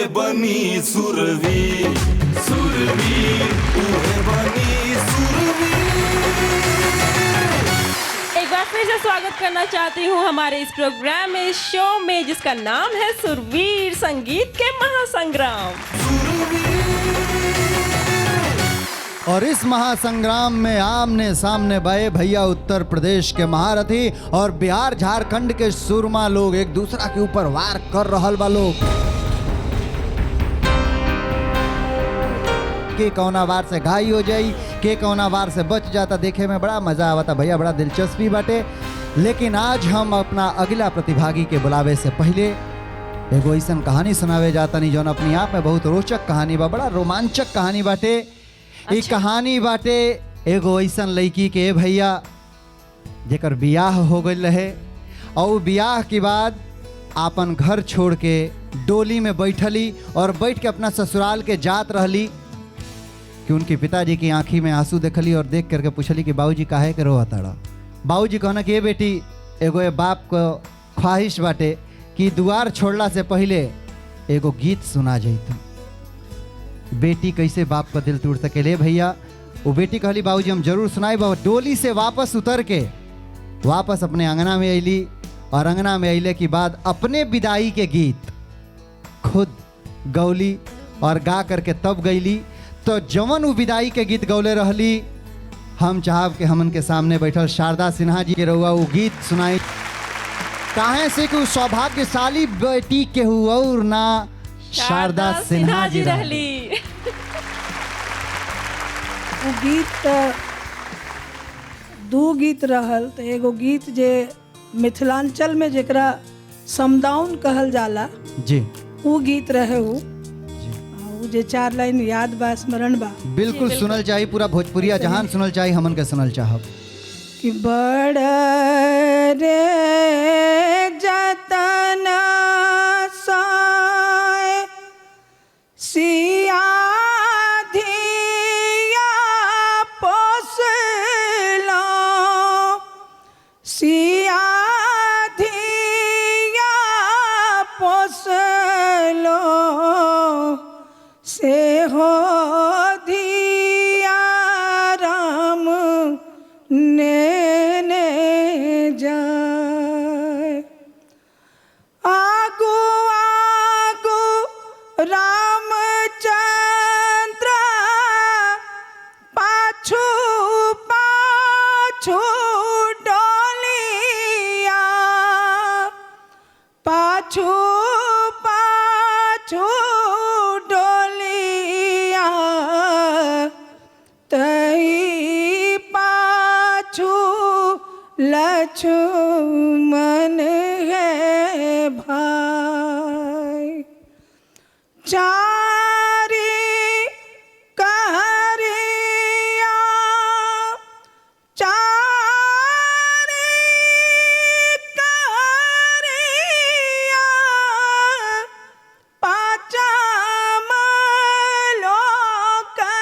बनी सुरवीर, सुरवीर उहे बनी सुरवीर। एक बार फिर से स्वागत करना चाहती हूँ हमारे इस प्रोग्राम में, इस शो में, जिसका नाम है सुरवीर संगीत के महासंग्राम। और इस महासंग्राम में आमने सामने बहे भैया उत्तर प्रदेश के महारथी और बिहार झारखंड के सूरमा लोग एक दूसरा के ऊपर वार कर रहल बा लोग। के कौना वार से घाई हो जाई, के कौना वार से बच जाता, देखे में बड़ा मजा आवता भैया, बड़ा दिलचस्पी बाटे। लेकिन आज हम अपना अगला प्रतिभागी के बुलावे से पहले एगो ऐसन कहानी सुनावे जाता नहीं जौन अपनी आप में बहुत रोचक कहानी बा, बड़ा रोमांचक कहानी बाटे। एक कहानी बाटे एगो ऐसन लड़की के भैया जेकर बियाह हो गई रहे और बियाह के बाद आपन घर छोड़ के डोली में बैठली और बैठ के अपना ससुराल के जात रहली कि उनके पिताजी की आंखी में आंसू देखली और देख करके पूछली कि बाबूजी काहे के रोआ ताड़ा। बाबूजी कहना कि ये बेटी एगो ये बाप को ख्वाहिश बाटे कि दुआर छोड़ला से पहले एगो गीत सुना जाइतु। बेटी कैसे बाप का दिल टूट सकेले भैया। वो बेटी कहली बाबूजी हम जरूर सुनाई। बाबा डोली से वापस उतर के वापस अपने अंगना में अली और अंगना में अले के बाद अपने विदाई के गीत खुद गौली और गा करके तब गईली। तो जवन वो विदाई के गीत गौले रहली, हम चाहब के हमन के सामने बैठल शारदा सिन्हा जी के रहुआ वो गीत सुनाई। काहे से कि सौभाग्यशाली बेटी के हुआ और ना शारदा सिन्हा जी रहली। वो गीत दो गीत रहल। तो एगो गीत जे मिथिलांचल में जेकरा समदाउन कहल जाला जी, वो गीत रहे। वो जे 4 लाइन याद बा, स्मरण बा। बिल्कुल सुनल चाहिए, पूरा भोजपुरिया जहान सुनल चाहिए, हमन के सुनल चाहब कि बड़ रे जतन साए सिया धिया पोसलो, सिया धिया पोसलो, से हो धिया राम ने जाए। आगू आगू रामचंद्र पाछू पाछू डोलिया, पाछू पाछू डोलिया, तई पाछू लक्ष्मण है भाई। चारी कहरिया, चारी कहरिया, पाँचम लोकनिया,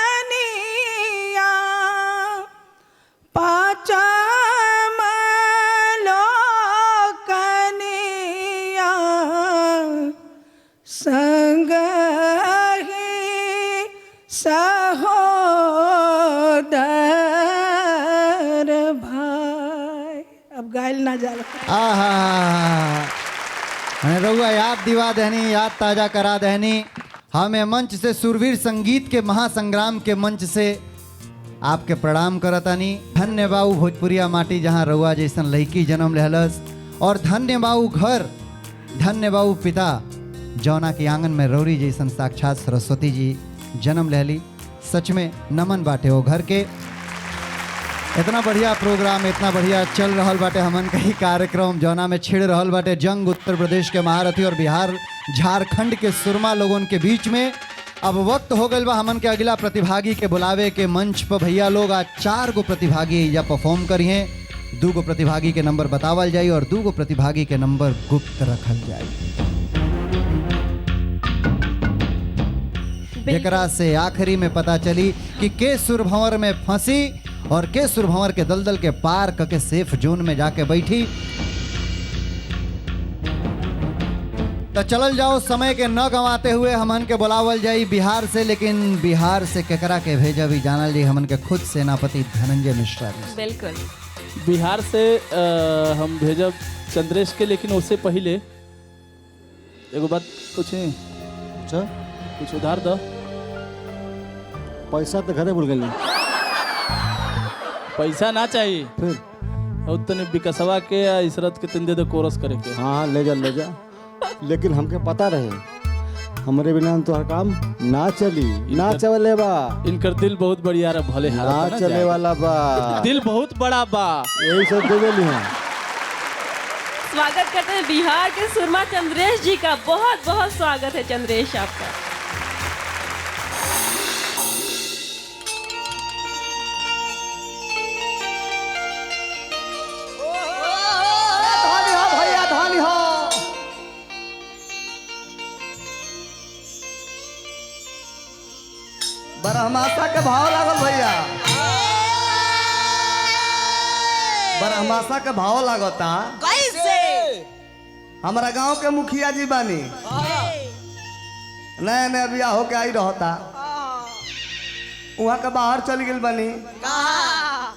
पाँचम लोकनिया, संग ही सहोदर भाई। अब गायल ना जा रहा। आहा, रउआ याद दिवा देनी, याद ताजा करा देनी। हमें मंच से सुरवीर संगीत के महासंग्राम के मंच से आपके प्रणाम करतानी। धन्य बाऊ भोजपुरिया माटी जहाँ रउआ जैसन लड़की जन्म लेहलस, और धन्य बाऊ घर, धन्य बाऊ पिता जौना के आंगन में रौरी जैसन साक्षात सरस्वती जी जन्म लेहली। सच में नमन बाटे वो घर के। इतना बढ़िया प्रोग्राम, इतना बढ़िया चल रहल बाटे हमन का ही कार्यक्रम जौना में छिड़ रहल बाटे जंग उत्तर प्रदेश के महारथी और बिहार झारखंड के सुरमा लोगन के बीच में। अब वक्त हो गया बा हमन के अगला प्रतिभागी के बुलावे के। मंच पर भैया लोग आज 4 गो प्रतिभागी या परफॉर्म करी हैं। 2 गो प्रतिभागी के नंबर बतावल जाई और 2 गो प्रतिभागी के नंबर गुप्त रखल जाई, जेकरा से आखिरी में पता चली कि के सुरभंवर में फंसी और के सुरभंवर के दलदल के पार करके सेफ जोन में जाके बैठी। तो चलल जाओ समय के न गंवाते हुए हमन के बुलावल जाई बिहार से, लेकिन बिहार से केकरा के भेजा भी जानल जी हमन के खुद सेनापति धनंजय मिश्रा जी। बिल्कुल। बिहार से हम भेजब चंद्रेश के, लेकिन उससे पहले एगो बात पूछी। अच्छा, कुछ उधार दो। पैसा तो घरे भूल गए। पैसा ना चाहिए, फिर और तने विकसवा के या इसरत के तंदे दे कोरस करे के। हाँ ले जा, लेकिन हमके पता रहे हमरे बिना तो हर काम ना चली, ना चले बा। इनकर दिल बहुत बढ़िया रे, भले ना हालत ना चले जाए। वाला बा, दिल बहुत बड़ा बा। यही सब दे देली हैं। स्वागत करते हैं बिहार के सुरमा चंद्रेश जी का। बहुत बहुत स्वागत है चंद्रेश आपका। ब्रह्माशा के भाव लागल भैया, ब्रह्माशा के भाव लागता। कैसे? हमारा गांव के मुखिया जी बानी, नया नया बिया होके आई रहता, वहाँ के बाहर चल गई बानी।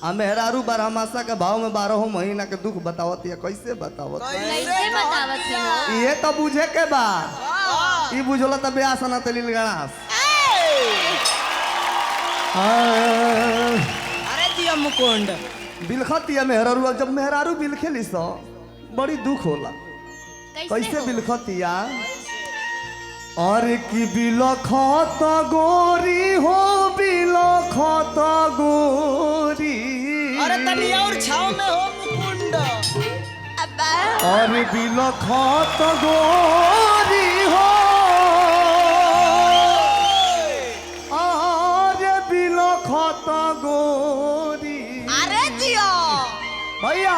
आ मेहरारू ब्रह्माशा के भाव में 12 महीना के दुख बतावत है। कैसे बतावत? कैसे बतावत हो? ये तो बुझे के बा, ई बुझल त ब्याह सना तलील गणास। अरे दिया मुकुंद बिलखती है मेहरारू। जब मेहरारू बिलखेली सो बड़ी दुख होला। कैसे बिलखतिया? और की बिलखत गोरी हो, बिलखत गोरी। अरे तनी और छाव में हो मुकुंद। और बिलखत गोरी हो, और बिलखत गोरी। अरे दिया भैया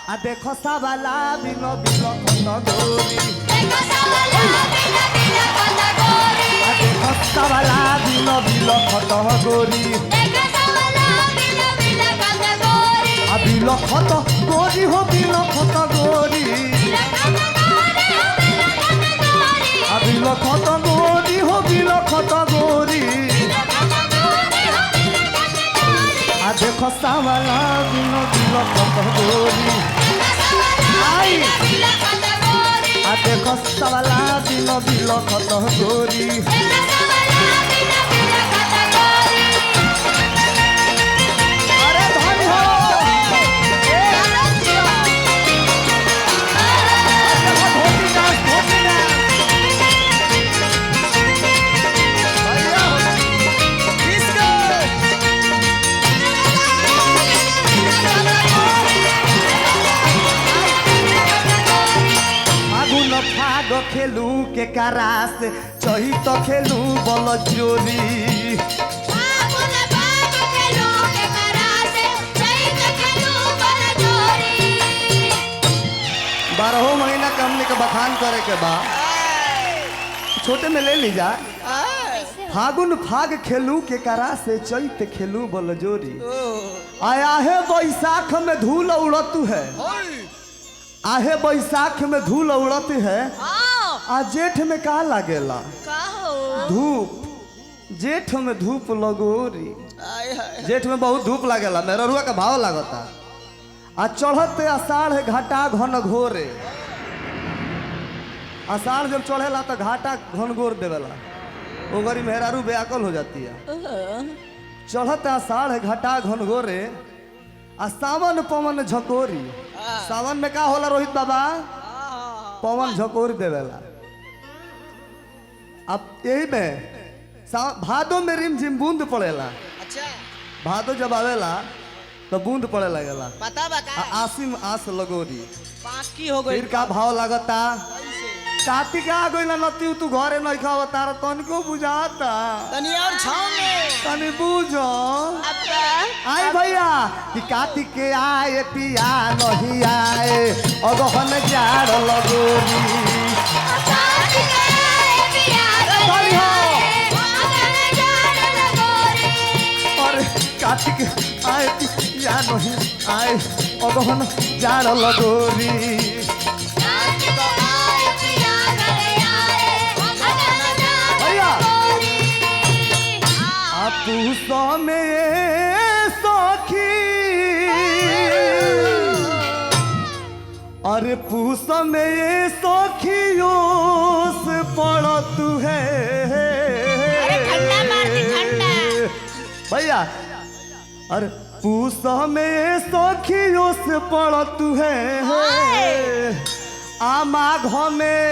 आ देखो सावाला बिलो बिलखत गोरी। देखो सावला बिना बिना कता गोरी। आ देखो सावाला बिलो बिलखत गोरी। देखो सावला बिना बिना कता गोरी। आ बिलखत गोरी हो, बिलखत गोरी। बिना कता गोरी हो बिना कता गोरी। आ बिलखत गोरी हो, बिलखत गोरी। बिना कता गोरी हो बिना कता गोरी। आ देखो सावाला बिलो बिलखत गोरी। देखो सावला आई। बिना बिना कता गोरी। आ देखो सावाला बिलो बिलखत गोरी। देखो सावला बिना बिना कता गोरी। अरे धन हो अरे दिया धोती डांस, धोती डांस। भैया किसका? फागुन फाग खेलू के करास, चही तो खेलू बल जोरी। फागुन फाग खेलू के करासे, चैत खेलू बल जोरी। 12 महीना के हमने के बखान करे के बा, छोटे में ले ली जा। फागुन फाग खेलू के करा से, चैत खेलू बल जोरी। आया है बैसाख में धूल उड़त है, आहे बैसाख में धूल उड़त है। आ जेठ में का लागेला? धूप। जेठ में धूप लगोरी। जेठ में बहुत धूप लागेला, मेरा रुआ का भाव लागता। आ चढ़ते आषाढ़ घाटा घन घोरे। आषाढ़ जब चढ़ेला तो घाटा घन घोर देवेला, ओगरी मेहरारू बेअकल हो जाती है। चढ़ते आषाढ़ घाटा घन घोरे, आ सावन पवन झकोरी। सावन में का होला रोहित बाबा? पवन झकोरी देवेला। अब यही में भादो में रिम झिम बूंद पड़ेला। अच्छा भादो जब आवेला तो बूंद पड़े लगेला। पता बता आसिम आस लगोरी। बाकी हो गई। फिर का भाव लागता? कार्तिक आ गई ना नती, तू घरे नहीं खावा तारा तनिको बुझाता। तनी और छाव में तनी बुझो अब्बा। आई भैया कि कार्तिक के आए पिया नहीं आए, अगहन जाड़ लगोरी। कार्तिक आए पिया बड़ी हो। अगहन जाड़ लगोरी। और कार्तिक आए पिया नहीं आए, अगहन जाड़ लगोरी। कार्तिक आए पिया नहीं में सखी अरे पूस में सखियों से पड़त है ठंडा मार दे ठंडा। भैया अरे पूस में सखियों से पड़त है आ माघ में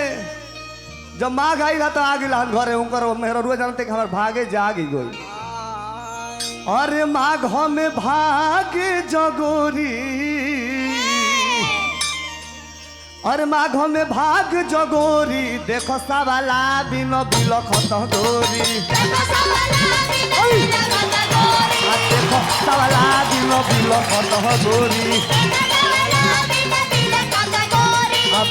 जब माघ आई था तो आ गई घरे उनकर मेहरा रुआ जानते कि हमारे भागे जागी गई अरे माघ में भागे जगोरी अरे माघ में भाग जगोरी देखो सवाला बिनो बिलो खत गोरी देखो सवाला बिनो बिलो खत गोरी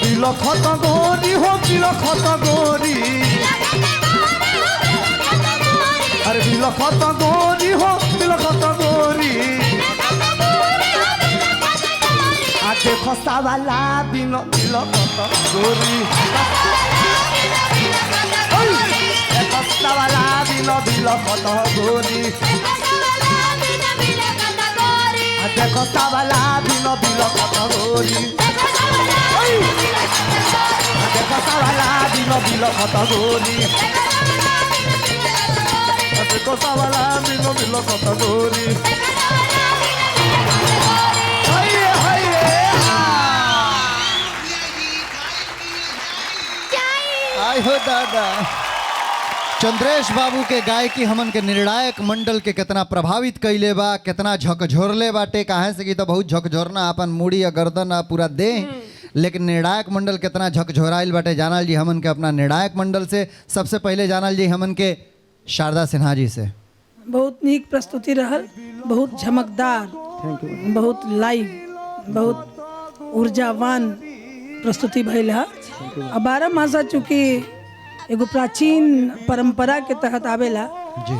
बिलो खत गोरी हो बिलो खत गोरी अरे बिलो खत गोरी हो बिलो खत गोरी आ देखो सावाला बिलो बिलो खत गोरी देखो सावाला बिलो बिलो खत गोरी आ देखो सावाला बिलो बिलो खत गोरी देखो सावाला बिलो बिलो खत गोरी देखो सावाला बिलो बिलो खत गोरी हाय हाय आय हो दादा। चंद्रेश बाबू के गायकी हमन के निर्णायक मंडल के कितना प्रभावित कैले बा, कितना झकझोरले बाटे। काहे से कि तो बहुत झकझोरना अपन मुड़ी या गर्दन आ पूरा देह, लेकिन निर्णायक मंडल कितना झकझोराइल बाटे। जानल जी हमन के अपना निर्णायक मंडल से सबसे पहले जानल जी हमन के शारदा सिन्हा जी से। बहुत नीक प्रस्तुति रहल, बहुत झमकदार, बहुत लाइव, बहुत ऊर्जावान प्रस्तुति भइल है। 12 मासा चूँकि एगो प्राचीन परंपरा के तहत आवेला जी,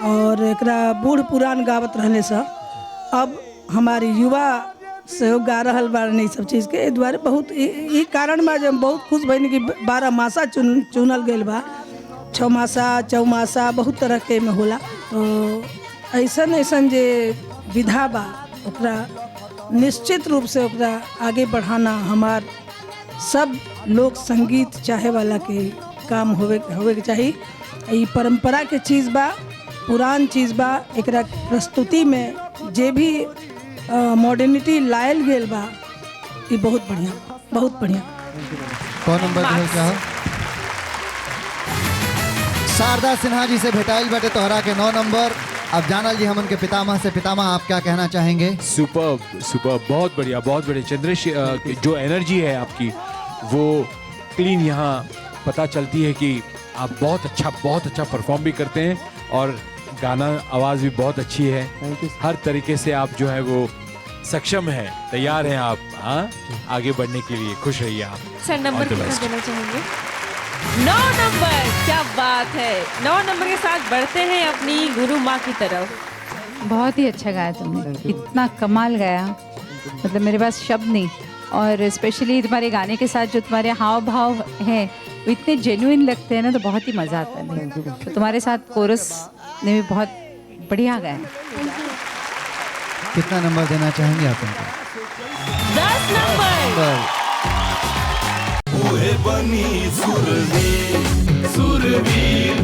और एकरा बूढ़ पुरान गावत रहने से अब हमारी युवा से गा रहल बारन ई सब चीज़ के द्वारा बहुत ई कारण बा जब बहुत खुश भइनी कि 12 मासा चुनल गइल बा। 6 मासा चौमासा बहुत तरह के में होला, तो ऐसन ऐसन जे विधा बा ओकरा निश्चित रूप से ओकरा आगे बढ़ाना हमार सब लोक संगीत चाहे वाला के काम होवे के चाहिए। ई परंपरा के चीज़ बा, पुरान चीज़ बा। एकरा प्रस्तुति में जे भी मॉडर्निटी लायल गेल बा ई बहुत बढ़िया, बहुत बढ़िया। कौन नंबर दिहल चाहो? शारदा सिन्हा जी से भेटाइल बाटे तोहरा के 9 नंबर। अब जानल जी हमन के पितामह से, पितामह आप क्या कहना चाहेंगे? सुपर सुपर, बहुत बढ़िया बहुत बढ़िया। चंद्रेश जो एनर्जी है आपकी वो क्लीन यहाँ पता चलती है कि आप बहुत अच्छा परफॉर्म भी करते हैं और गाना आवाज़ भी बहुत अच्छी है। हर तरीके से आप जो है वो सक्षम है, तैयार हैं आप आगे बढ़ने के लिए। खुश रहिए आप। सर नंबर कितना देना चाहेंगे? 9 नंबर। क्या बात है। 9 नंबर के साथ बढ़ते हैं अपनी गुरु माँ की तरफ। बहुत ही अच्छा गाया तुमने, इतना कमाल गाया, मतलब मेरे पास शब्द नहीं। और स्पेशली तुम्हारे गाने के साथ जो तुम्हारे हाव भाव हैं वो इतने जेन्युइन लगते हैं ना, तो बहुत ही मज़ा आता है। तो तुम्हारे साथ कोरस ने भी बहुत बढ़िया गाया। कितना नंबर देना चाहेंगे आप उनको? 10 नंबर। ओहे बनी सुरवीर सुरवीर